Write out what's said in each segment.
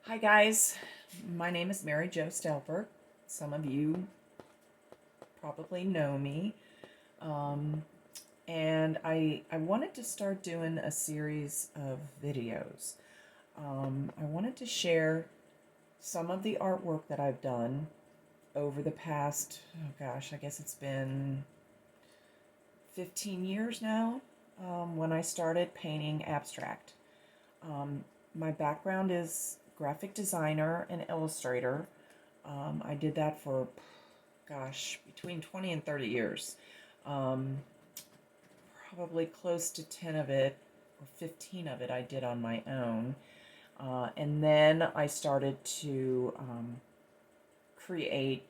Hi guys, my name is Mary Jo Stelper. Some of you probably know me. Um, and I wanted to start doing a series of videos. I wanted to share some of the artwork that I've done over the past, oh gosh, I guess it's been 15 years now, when I started painting abstract. Um, my background is graphic designer and illustrator. I did that for, gosh, between 20 and 30 years. Um, Probably close to 10 of it, or 15 of it, I did on my own. And then I started to create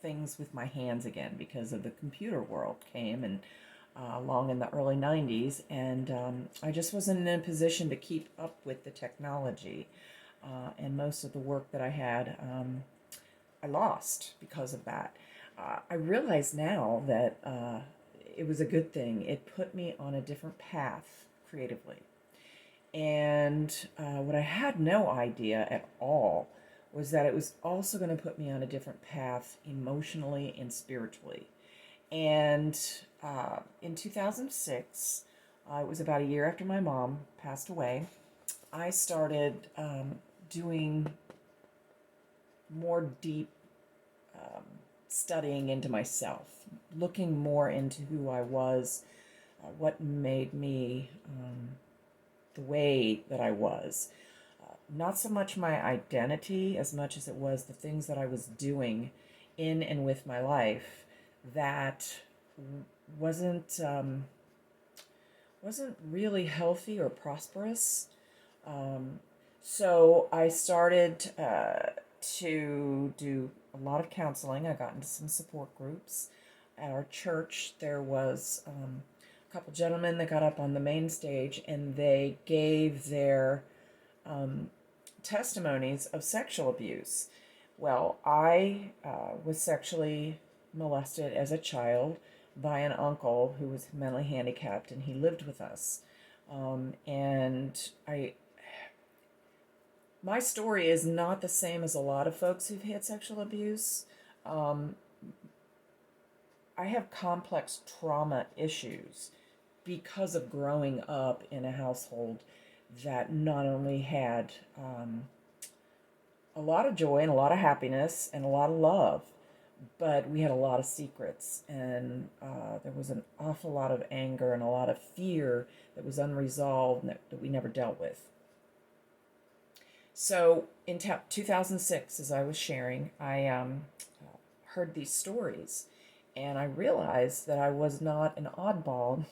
things with my hands again because of the computer world came and along in the early 90s, and I just wasn't in a position to keep up with the technology. And most of the work that I had, I lost because of that. I realize now that it was a good thing. It put me on a different path creatively. And what I had no idea at all was that it was also going to put me on a different path emotionally and spiritually. And in 2006, it was about a year after my mom passed away, I started doing more deep um, studying into myself, looking more into who I was, what made me the way that I was. Not so much my identity as much as it was the things that I was doing in and with my life that wasn't wasn't really healthy or prosperous. Um, so I started to do a lot of counseling. I got into some support groups. At our church, there was a couple gentlemen that got up on the main stage and they gave their um, testimonies of sexual abuse. Well, I was sexually molested as a child by an uncle who was mentally handicapped, and he lived with us. And my story is not the same as a lot of folks who've had sexual abuse. Um, I have complex trauma issues because of growing up in a household that not only had a lot of joy and a lot of happiness and a lot of love, but we had a lot of secrets, and there was an awful lot of anger and a lot of fear that was unresolved and that we never dealt with. So in 2006, as I was sharing, I heard these stories, and I realized that I was not an oddball.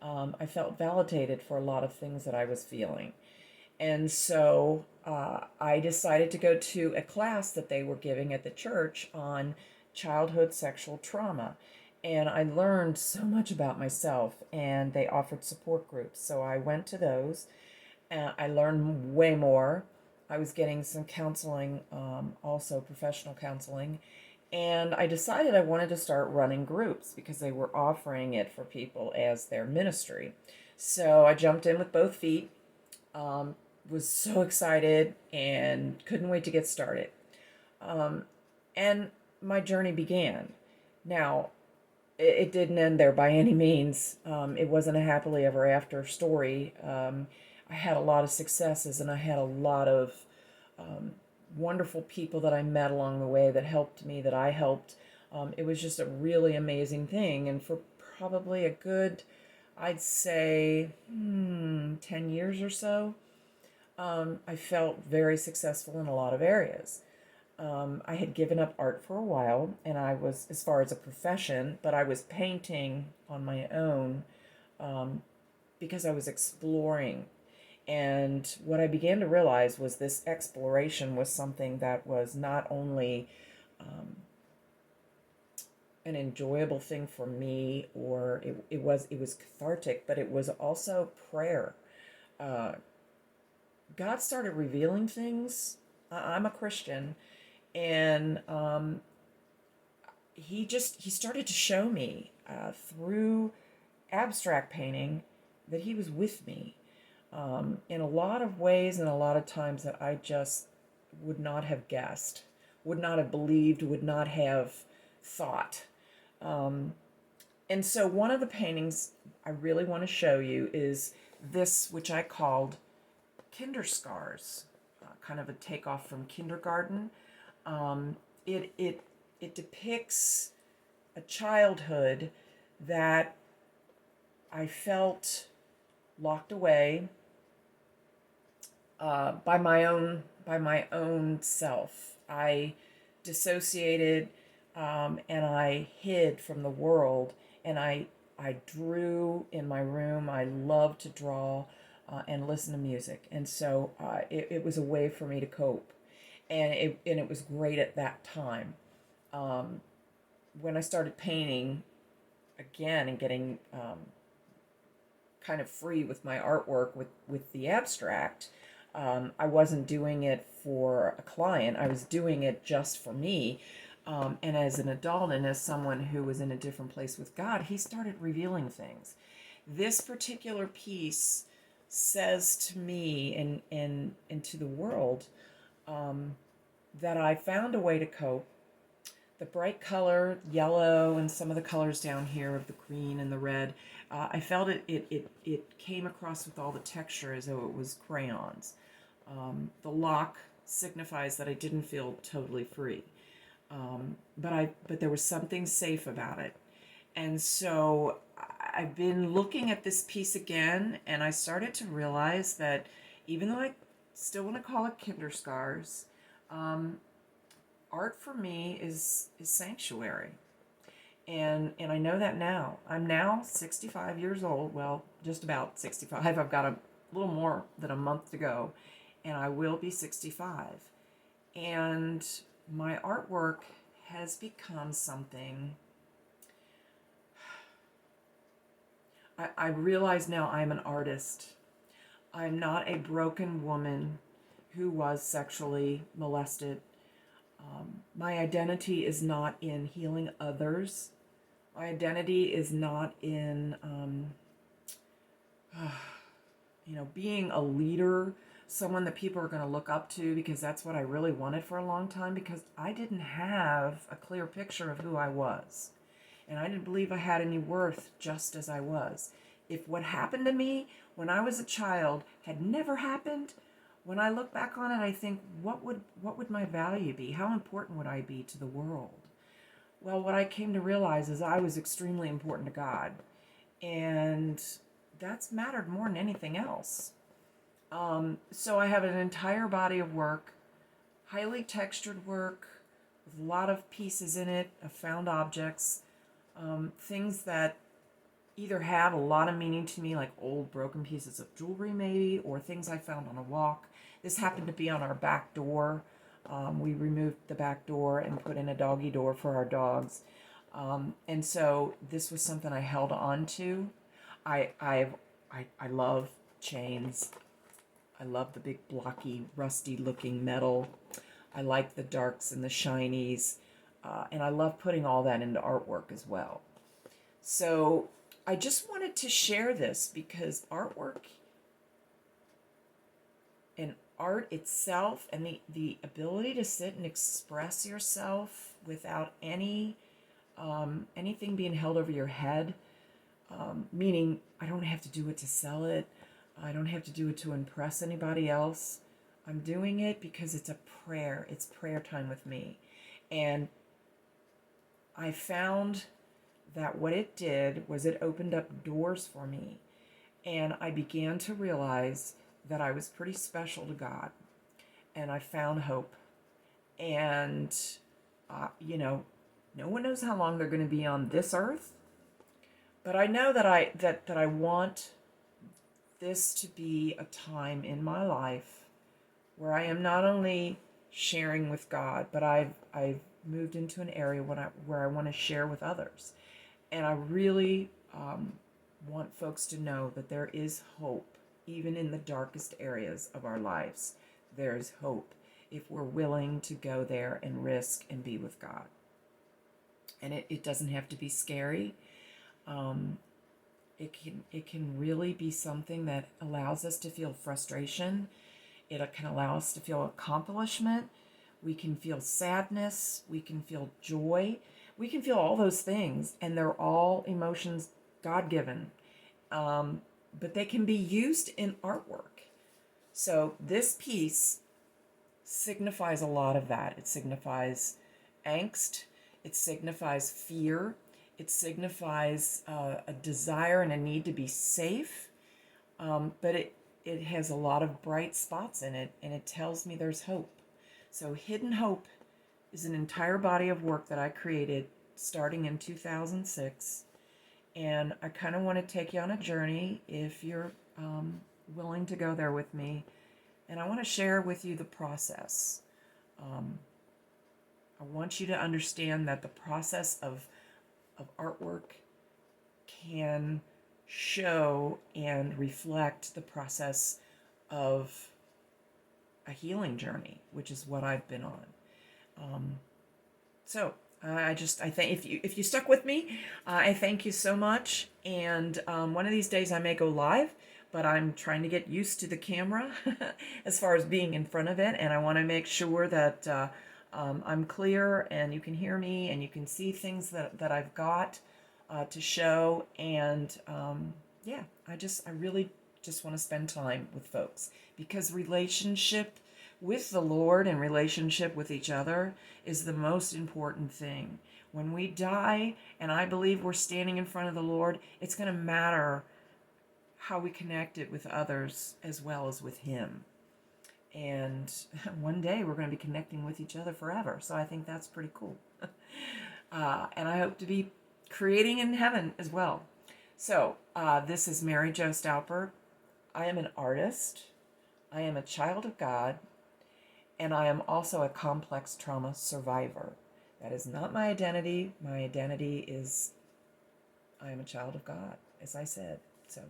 I felt validated for a lot of things that I was feeling. And so I decided to go to a class that they were giving at the church on childhood sexual trauma. And I learned so much about myself, and they offered support groups. So I went to those. I learned way more. I was getting some counseling, also professional counseling. And I decided I wanted to start running groups because they were offering it for people as their ministry. So I jumped in with both feet, was so excited, and couldn't wait to get started. Um, and my journey began. Now, it didn't end there by any means. It wasn't a happily ever after story. I had a lot of successes, and I had a lot of um, wonderful people that I met along the way that helped me, that I helped. It was just a really amazing thing. And for probably a good, I'd say, 10 years or so, I felt very successful in a lot of areas. I had given up art for a while, and I was, as far as a profession, but I was painting on my own because I was exploring. And what I began to realize was this exploration was something that was not only um, an enjoyable thing for me, or it was cathartic, but it was also prayer. Uh, God started revealing things. I'm a Christian, and he started to show me through abstract painting that he was with me. in a lot of ways and a lot of times that I just would not have guessed, would not have believed, would not have thought. Um, and so one of the paintings I really want to show you is this, which I called Kinderscars, kind of a takeoff from kindergarten. Um, it depicts a childhood that I felt locked away by my own self. I dissociated, and I hid from the world, and I drew in my room. I love to draw and listen to music, and so it was a way for me to cope, and it was great at that time. Um, when I started painting again and getting kind of free with my artwork with the abstract, I wasn't doing it for a client. I was doing it just for me. And as an adult and as someone who was in a different place with God, he started revealing things. This particular piece says to me and to the world that I found a way to cope. The bright color, yellow, and some of the colors down here of the green and the red, I felt it came across with all the texture as though it was crayons. The lock signifies that I didn't feel totally free, but there was something safe about it. And so I've been looking at this piece again, and I started to realize that even though I still want to call it Kinderscars, art for me is sanctuary. And I know that now. I'm now 65 years old. Well, just about 65. I've got a little more than a month to go, and I will be 65. And my artwork has become something. I realize now I'm an artist. I'm not a broken woman who was sexually molested. My identity is not in healing others. My identity is not in, being a leader, someone that people are going to look up to, because that's what I really wanted for a long time, because I didn't have a clear picture of who I was. And I didn't believe I had any worth just as I was. If what happened to me when I was a child had never happened, when I look back on it, I think, what would my value be? How important would I be to the world? Well, what I came to realize is I was extremely important to God, and that's mattered more than anything else. So I have an entire body of work, highly textured work, with a lot of pieces in it of found objects, things that either have a lot of meaning to me, like old broken pieces of jewelry maybe, or things I found on a walk. This happened to be on our back door. We removed the back door and put in a doggy door for our dogs. And so this was something I held on to. I love chains. I love the big blocky, rusty looking metal. I like the darks and the shinies. And I love putting all that into artwork as well. So I just wanted to share this because artwork and art itself and the ability to sit and express yourself without anything being held over your head, meaning I don't have to do it to sell it. I don't have to do it to impress anybody else. I'm doing it because it's a prayer. It's prayer time with me. And I found that what it did was it opened up doors for me. And I began to realize that I was pretty special to God. And I found hope. And, no one knows how long they're going to be on this earth. But I know that I want this to be a time in my life where I am not only sharing with God, but I've moved into an area where I want to share with others. And I really want folks to know that there is hope, even in the darkest areas of our lives. There's hope if we're willing to go there and risk and be with God. And it doesn't have to be scary. it can really be something that allows us to feel frustration. It can allow us to feel accomplishment. We can feel sadness. We can feel joy. We can feel all those things, and they're all emotions God given. But they can be used in artwork. So this piece signifies a lot of that. It signifies angst. It signifies fear. It signifies a desire and a need to be safe. But it has a lot of bright spots in it, and it tells me there's hope. So Hidden Hope is an entire body of work that I created starting in 2006. And I kind of want to take you on a journey if you're willing to go there with me. And I want to share with you the process. I want you to understand that the process of artwork can show and reflect the process of a healing journey, which is what I've been on. So I think if you stuck with me, I thank you so much. And one of these days I may go live, but I'm trying to get used to the camera as far as being in front of it, and I want to make sure that I'm clear and you can hear me and you can see things that I've got to show. And yeah, I really just want to spend time with folks, because relationship with the Lord and relationship with each other is the most important thing. When we die, and I believe we're standing in front of the Lord, it's going to matter how we connected with others as well as with Him. And one day we're going to be connecting with each other forever. So I think that's pretty cool. And I hope to be creating in heaven as well. So this is Mary Jo Stalpert. I am an artist. I am a child of God. And I am also a complex trauma survivor. That is not my identity. My identity is I am a child of God, as I said. So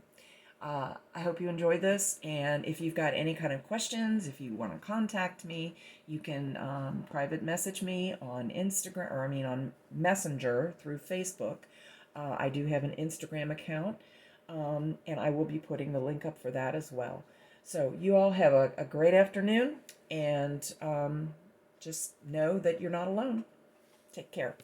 I hope you enjoyed this. And if you've got any kind of questions, if you want to contact me, you can private message me on Instagram, or on Messenger through Facebook. I do have an Instagram account, and I will be putting the link up for that as well. So you all have a great afternoon, and just know that you're not alone. Take care.